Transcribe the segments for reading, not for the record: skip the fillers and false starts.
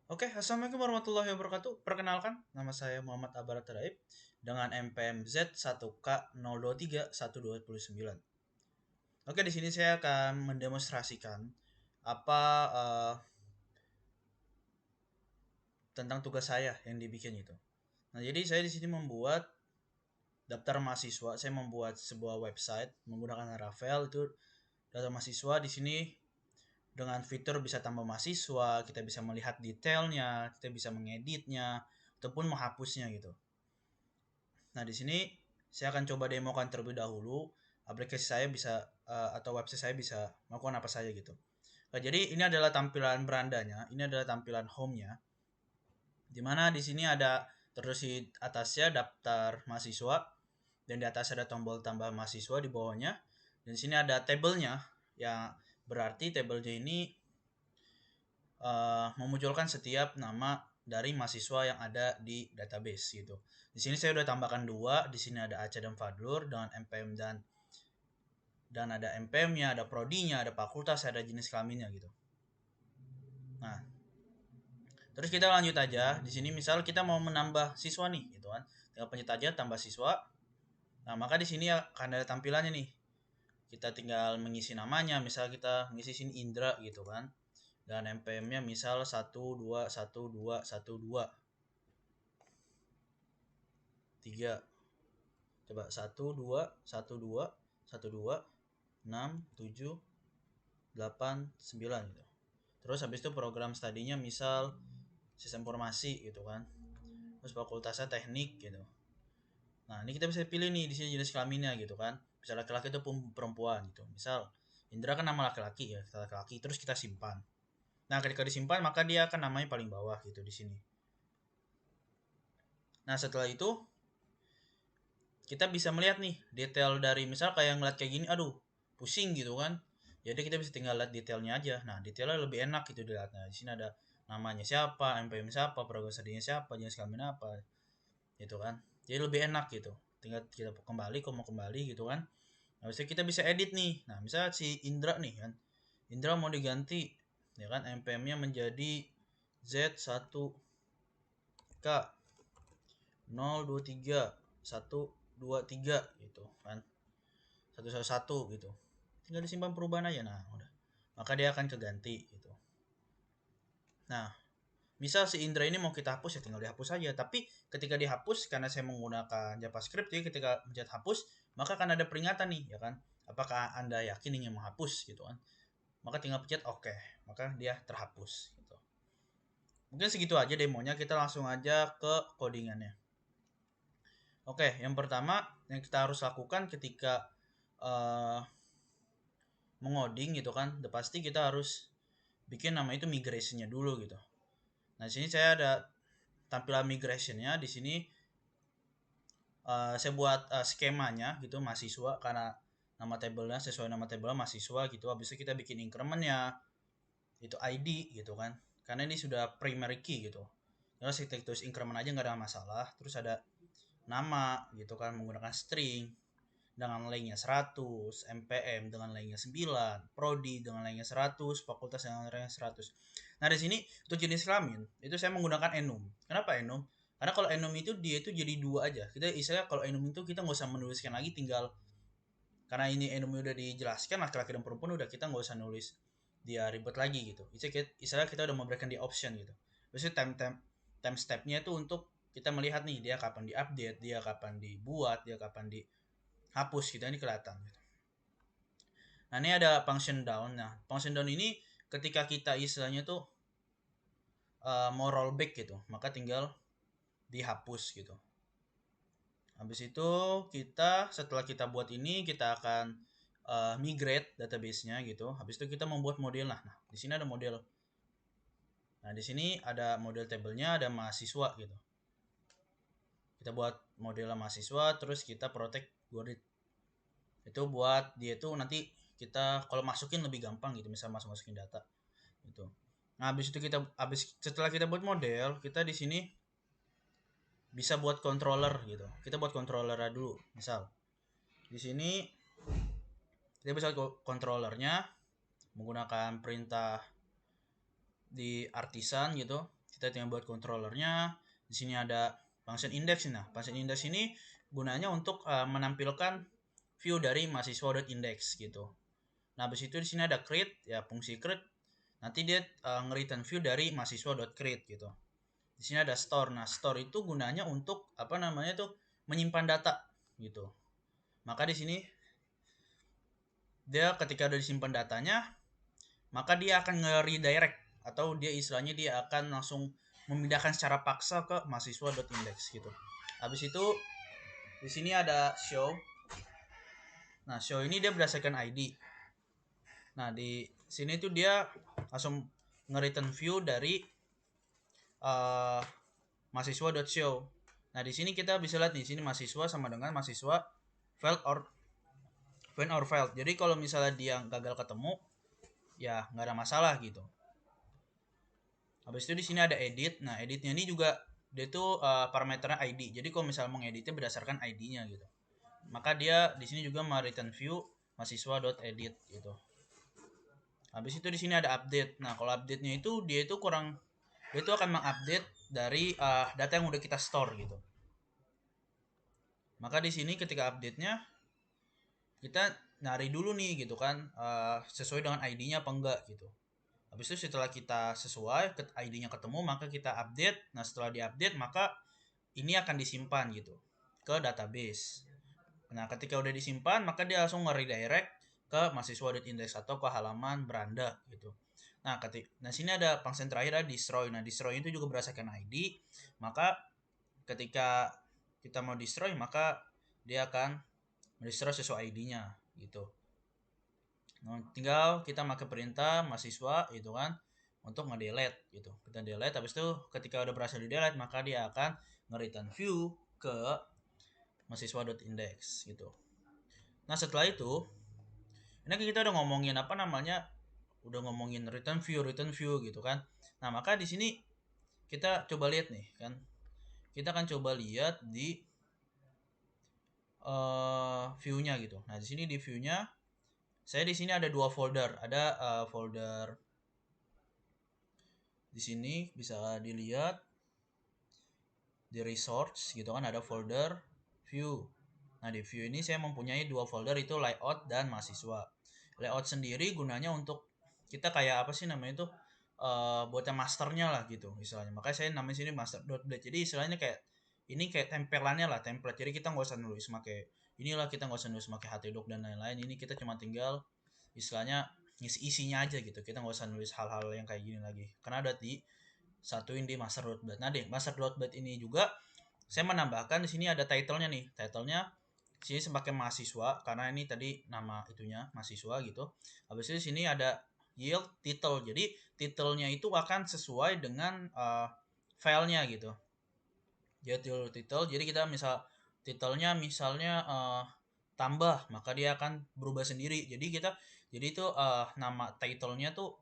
Oke, assalamualaikum warahmatullahi wabarakatuh. Perkenalkan, nama saya Muhammad Abarat Taraib dengan NPM Z1K0231299. Oke, di sini saya akan mendemonstrasikan apa tentang tugas saya yang dibikin itu. Nah, jadi saya di sini membuat daftar mahasiswa. Saya membuat sebuah website menggunakan Laravel itu daftar mahasiswa di sini dengan fitur bisa tambah mahasiswa, kita bisa melihat detailnya, kita bisa mengeditnya ataupun menghapusnya gitu. Nah, di sini saya akan coba demokan terlebih dahulu aplikasi saya bisa atau website saya bisa melakukan apa saja gitu. Nah, jadi ini adalah tampilan berandanya, ini adalah tampilan home-nya. Di mana di sini ada terus di atasnya daftar mahasiswa dan di atas ada tombol tambah mahasiswa di bawahnya. Dan di sini ada tabelnya yang berarti tabelnya ini memunculkan setiap nama dari mahasiswa yang ada di database gitu. Di sini saya udah tambahkan dua, di sini ada Aceh dan Fadlur dengan MPM dan ada MPM-nya, ada prodinya, ada fakultas, ada jenis kelaminnya gitu. Nah, terus kita lanjut aja. Di sini misal kita mau menambah siswa nih, gitu kan. Tinggal pencet aja tambah siswa. Nah, maka di sini akan ada tampilannya nih. Kita tinggal mengisi namanya, misal kita mengisi sini Indra gitu kan. Dan MPM-nya misal 121212 3. Coba 121212 6 7 8 9 gitu. Terus habis itu program studinya misal sistem informasi gitu kan. Terus fakultasnya teknik gitu. Nah, ini kita bisa pilih nih di sini jenis kelaminnya gitu kan. Bisa laki-laki atau perempuan gitu. Misal Indra kan nama laki-laki ya, kita laki-laki terus kita simpan. Nah, ketika disimpan maka dia akan namanya paling bawah gitu di sini. Nah, setelah itu kita bisa melihat nih detail dari misal kayak ngeliat kayak gini, aduh pusing gitu kan. Jadi kita bisa tinggal lihat detailnya aja. Nah, detailnya lebih enak gitu dilihatnya. Di sini ada namanya siapa, MPM siapa, program studinya siapa, jenis kelamin apa, gitu kan. Jadi lebih enak gitu. Tinggal kita kembali, kalau mau kembali gitu kan. Nah, bisa kita bisa edit nih. Nah, misal si Indra nih kan. Indra mau diganti ya kan MPM-nya menjadi Z1K 023 123 gitu kan. 111 gitu. Tinggal disimpan perubahan aja nah udah. Maka dia akan keganti gitu. Nah, misal si Indra ini mau kita hapus ya tinggal dihapus saja. Tapi ketika dihapus karena saya menggunakan JavaScript ya ketika mencet hapus maka akan ada peringatan nih ya kan. Apakah Anda yakin ingin menghapus gitu kan. Maka tinggal pencet oke. Maka dia terhapus gitu. Mungkin segitu aja demonya, kita langsung aja ke codingannya. Oke, yang pertama yang kita harus lakukan ketika uh, mengoding gitu kan, udah pasti kita harus bikin nama itu migrationnya dulu gitu. Nah, di sini saya ada tampilan migrationnya di sini. Saya buat skemanya gitu mahasiswa karena nama tabelnya sesuai nama tabelnya mahasiswa gitu. Habis itu kita bikin incrementnya itu ID gitu kan. Karena ini sudah primary key gitu. Terus kita tulis increment aja nggak ada masalah. Terus ada nama gitu kan menggunakan string dengan lengthnya 100, MPM dengan lengthnya 9, prodi dengan lengthnya 100, fakultas dengan lengthnya 100. Nah, di sini untuk jenis kelamin itu saya menggunakan enum. Kenapa enum? Karena kalau enum itu dia itu jadi dua aja. Kita istilah kalau enum itu kita nggak usah menuliskan lagi, tinggal karena ini enum udah dijelaskan laki-laki dan perempuan udah kita nggak usah nulis dia ribet lagi gitu. Istilah kita udah memberikan di option gitu. Biasanya time stepnya itu untuk kita melihat nih dia kapan diupdate, dia kapan dibuat, dia kapan dihapus gitu, ini kelihatan gitu. Nah, ini ada function down. Nah, function down ini ketika kita istilahnya tuh mau rollback gitu, maka tinggal dihapus gitu. Habis itu kita setelah kita buat ini kita akan migrate database-nya gitu. Habis itu kita membuat model lah. Nah, di sini ada model. Nah, di sini ada model tabelnya, ada mahasiswa gitu. Kita buat model mahasiswa, terus kita protect guard itu buat dia tuh nanti kita kalau masukin lebih gampang gitu, misal masukin data gitu. Nah, habis itu setelah kita buat model, kita di sini bisa buat controller gitu. Kita buat controller dulu. Misal di sini kita bisa controllernya menggunakan perintah di artisan gitu. Kita tinggal buat controllernya. Di sini ada function index. Nah, function index ini gunanya untuk menampilkan view dari mahasiswa.index gitu. Nah, habis itu di sini ada create, ya fungsi create. Nanti dia nge-return view dari mahasiswa.create gitu. Di sini ada store. Nah, store itu gunanya untuk apa namanya tuh menyimpan data gitu. Maka di sini dia ketika udah disimpan datanya, maka dia akan nge-redirect atau dia istilahnya dia akan langsung memindahkan secara paksa ke mahasiswa.index gitu. Habis itu di sini ada show. Nah, show ini dia berdasarkan ID. Nah, di sini tuh dia langsung nge-return view dari mahasiswa.show. Nah, di sini kita bisa lihat di sini mahasiswa sama dengan mahasiswa failed or failed. Jadi kalau misalnya dia gagal ketemu, ya nggak ada masalah gitu. Habis itu di sini ada edit. Nah, editnya ini juga dia tuh parameternya ID. Jadi kalau misalnya mau ngeditnya berdasarkan ID-nya gitu. Maka dia di sini juga mau return view mahasiswa.edit gitu. Habis itu di sini ada update. Nah, kalau update-nya itu dia itu akan mengupdate dari data yang udah kita store gitu. Maka di sini ketika update-nya kita nyari dulu nih gitu kan sesuai dengan ID-nya apa enggak gitu. Habis itu setelah kita sesuai ID-nya ketemu maka kita update. Nah, setelah diupdate maka ini akan disimpan gitu ke database. Nah, ketika udah disimpan maka dia langsung nge-redirect ke mahasiswa.index atau ke halaman beranda gitu. Nah, sini ada function terakhir ada destroy. Nah, destroy itu juga berdasarkan ID. Maka ketika kita mau destroy maka dia akan destroy sesuai ID-nya gitu. Nah, tinggal kita pakai perintah mahasiswa itu kan untuk nge-delete gitu. Kita delete habis itu ketika udah berhasil di-delete maka dia akan nge-return view ke mahasiswa.index gitu. Nah, setelah itu ini kita udah ngomongin apa namanya? Udah ngomongin return view gitu kan. Nah, maka di sini kita coba lihat nih kan. Kita akan coba lihat di view-nya gitu. Nah, di sini di view-nya saya di sini ada dua folder. Ada folder di sini bisa dilihat di resource gitu kan ada folder view. Nah, di view ini saya mempunyai dua folder itu layout dan mahasiswa. Layout sendiri gunanya untuk kita kayak apa sih namanya itu buatnya masternya lah gitu misalnya. Makanya saya namanya sini master.blade. Jadi istilahnya kayak ini kayak tempelannya lah, template. Jadi kita nggak usah nulis pakai inilah, kita nggak usah nulis pakai htdoc dan lain-lain. Ini kita cuma tinggal istilahnya ngisi isinya aja gitu. Kita nggak usah nulis hal-hal yang kayak gini lagi. Karena ada di satuin di master.blade. Nah, di master.blade ini juga saya menambahkan di sini ada title-nya nih. Title-nya sini sebagai mahasiswa karena ini tadi nama itunya mahasiswa gitu. Habis itu di sini ada yield title. Jadi titelnya itu akan sesuai dengan filenya gitu. Jadi title. Jadi kita misal titelnya misalnya tambah, maka dia akan berubah sendiri. Jadi itu nama title-nya tuh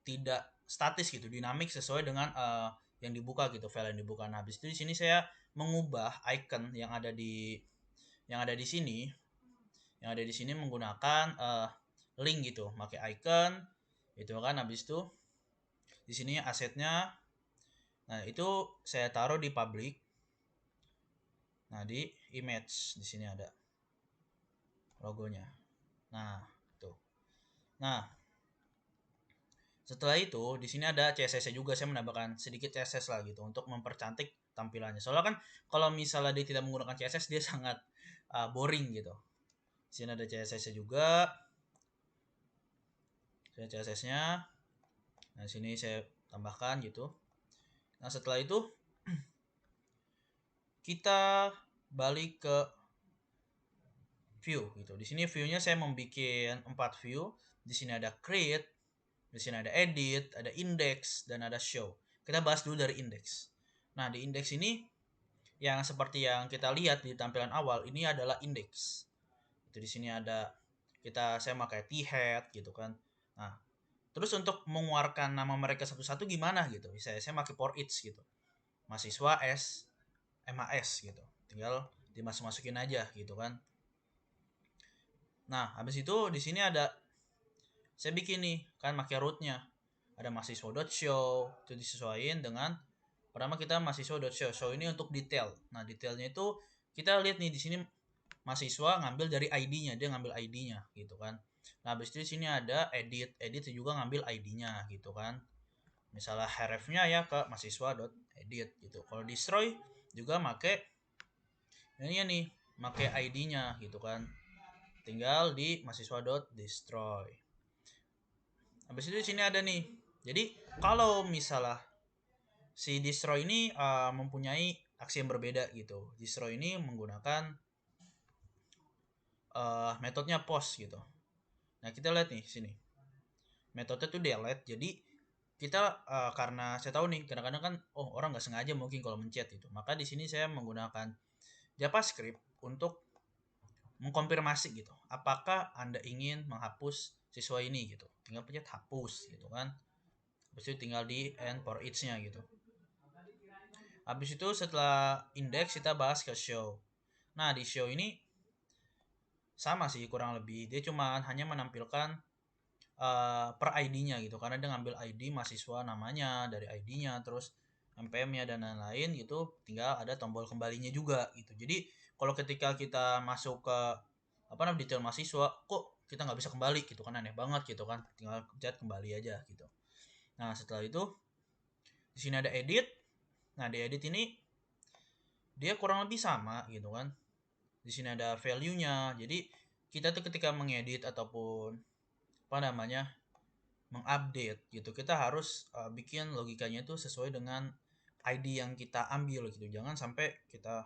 tidak statis gitu, dinamik sesuai dengan yang dibuka gitu, file yang dibuka. Nah, habis itu di sini saya mengubah icon yang ada di sini, menggunakan link gitu, pakai icon itu kan. Habis itu di sini asetnya, nah itu saya taruh di public. Nah, di image di sini ada logonya. Nah, tuh. Nah, setelah itu di sini ada CSS juga, saya menambahkan sedikit CSS lah gitu untuk mempercantik tampilannya. Soalnya kan kalau misalnya dia tidak menggunakan CSS dia sangat boring gitu. Di sini ada CSS juga. Saya CSS-nya. Nah, sini saya tambahkan gitu. Nah, setelah itu kita balik ke view gitu. Di sini view-nya saya membuat 4 view. Di sini ada create, di sini ada edit, ada index, dan ada show. Kita bahas dulu dari index. Nah, di index ini yang seperti yang kita lihat di tampilan awal ini adalah index. Itu di sini ada saya pakai t-head gitu kan. Nah, terus untuk mengeluarkan nama mereka satu-satu gimana gitu? Saya pakai for each gitu. Mahasiswa S MAS gitu. Tinggal dimasuk-masukin aja gitu kan. Nah, habis itu di sini ada saya bikin nih kan pakai rootnya. ada mahasiswa.show, itu disesuaikan dengan pertama kita mahasiswa.show. Show ini untuk detail. Nah, detailnya itu kita lihat nih di sini mahasiswa ngambil dari ID-nya, dia ngambil ID-nya gitu kan. Nah, habis itu di sini ada edit, edit juga ngambil ID-nya gitu kan. Misalnya href-nya ya ke mahasiswa.edit gitu. Kalau destroy juga make ini nih, make ID-nya gitu kan. Tinggal di mahasiswa.destroy. Habis itu di sini ada nih. Jadi kalau misalnya si destroy ini mempunyai aksi yang berbeda gitu. Destroy ini menggunakan metodenya post gitu. Nah, kita lihat nih sini. Metode tuh delete. Jadi kita karena saya tahu nih kadang-kadang kan orang nggak sengaja mungkin kalau mencet itu. Maka di sini saya menggunakan JavaScript untuk mengkonfirmasi gitu. Apakah Anda ingin menghapus siswa ini gitu. Tinggal pencet hapus gitu kan. Habis itu tinggal di end for each-nya gitu. Habis itu setelah index kita bahas ke show. Nah, di show ini sama sih kurang lebih. Dia cuma hanya menampilkan per ID-nya gitu. Karena dia ngambil ID mahasiswa namanya dari ID-nya, terus MPM-nya dan lain-lain gitu. Tinggal ada tombol kembalinya juga gitu. Jadi kalau ketika kita masuk ke detail mahasiswa, kok kita nggak bisa kembali gitu kan, aneh banget gitu kan. Tinggal pencet kembali aja gitu. Nah, setelah itu di sini ada edit. Nah, di edit ini dia kurang lebih sama gitu kan. Di sini ada value-nya. Jadi kita tuh ketika mengedit ataupun mengupdate gitu, kita harus bikin logikanya itu sesuai dengan ID yang kita ambil gitu. Jangan sampai kita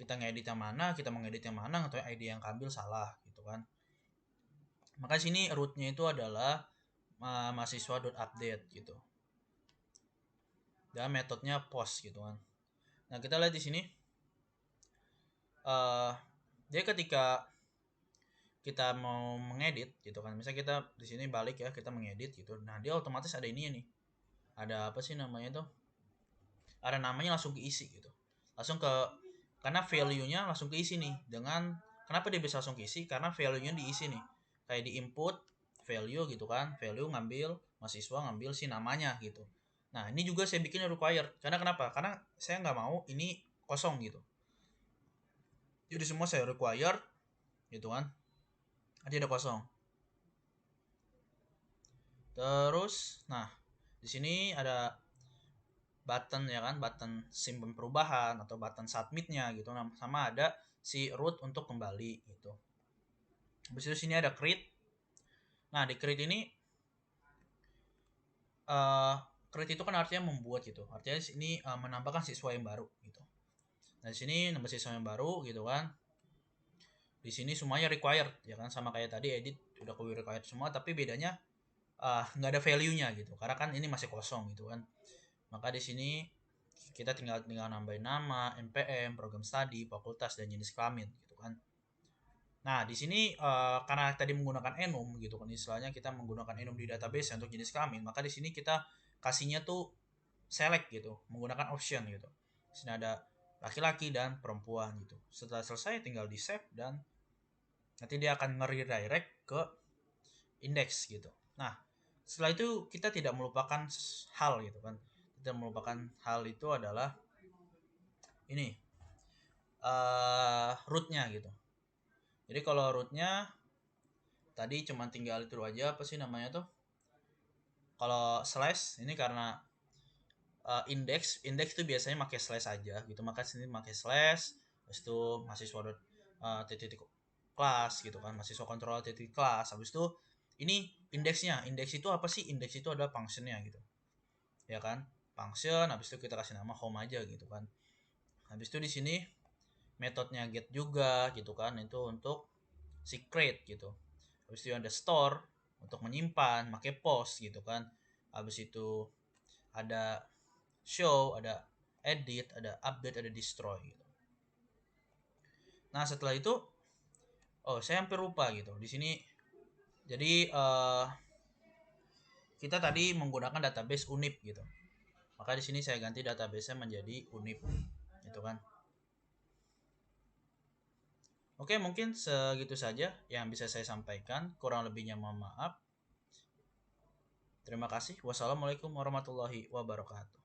ngedit yang mana, kita mengedit yang mana atau ID yang ambil salah gitu kan. Maka sini rootnya itu adalah mahasiswa.update gitu. Dan metodenya post gitu kan. Nah, kita lihat di sini dia ketika kita mau mengedit gitu kan, misalnya kita di sini balik ya, kita mengedit gitu, nah dia otomatis ada ininya nih, ada apa sih namanya tuh, ada namanya langsung keisi gitu, langsung ke, karena value-nya langsung keisi nih dengan, kenapa dia bisa langsung keisi, karena value-nya diisi nih, kayak di input value gitu kan, value ngambil mahasiswa, ngambil si namanya gitu. Nah, ini juga saya bikin required, karena kenapa, karena saya nggak mau ini kosong gitu, jadi semua saya required gitu kan, nanti ada kosong. Terus, nah di sini ada button ya kan, button simpan perubahan atau button submitnya gitu, sama ada si root untuk kembali gitu. Habis itu sini ada create. Nah, di create ini create itu kan artinya membuat gitu, artinya ini menambahkan siswa yang baru gitu. Nah, di sini nambah siswa yang baru gitu kan. Di sini semuanya required ya kan, sama kayak tadi edit udah required semua, tapi bedanya nggak ada value-nya gitu, karena kan ini masih kosong gitu kan. Maka di sini kita tinggal nambahin nama, MPM, program studi, fakultas, dan jenis kelamin gitu kan. Nah, di sini karena tadi menggunakan enum gitu kan, istilahnya kita menggunakan enum di database untuk jenis kelamin, maka di sini kita kasihnya tuh select gitu, menggunakan option gitu. Di sini ada laki-laki dan perempuan gitu. Setelah selesai tinggal di save dan nanti dia akan nge-redirect ke index gitu. Nah, setelah itu kita tidak melupakan hal gitu kan. Tidak melupakan hal itu adalah ini rootnya gitu. Jadi kalau rootnya tadi cuma tinggal itu aja, apa sih namanya tuh, kalau slash ini karena index itu biasanya pakai slash aja gitu, maka sini pakai slash, habis itu mahasiswa titik kelas gitu kan, mahasiswa kontrol titik kelas, habis itu ini indeksnya. Indeks itu apa sih? Indeks itu ada functionnya gitu ya kan, function, habis itu kita kasih nama home aja gitu kan. Habis itu di sini metodenya get juga gitu kan, itu untuk secret gitu. Habis itu ada store untuk menyimpan, pakai post gitu kan. Habis itu ada show, ada edit, ada update, ada destroy gitu. Nah, setelah itu saya hampir lupa gitu. Di sini jadi kita tadi menggunakan database unip gitu. Maka di sini saya ganti database-nya menjadi unip gitu kan. Oke, mungkin segitu saja yang bisa saya sampaikan. Kurang lebihnya mohon maaf. Terima kasih. Wassalamualaikum warahmatullahi wabarakatuh.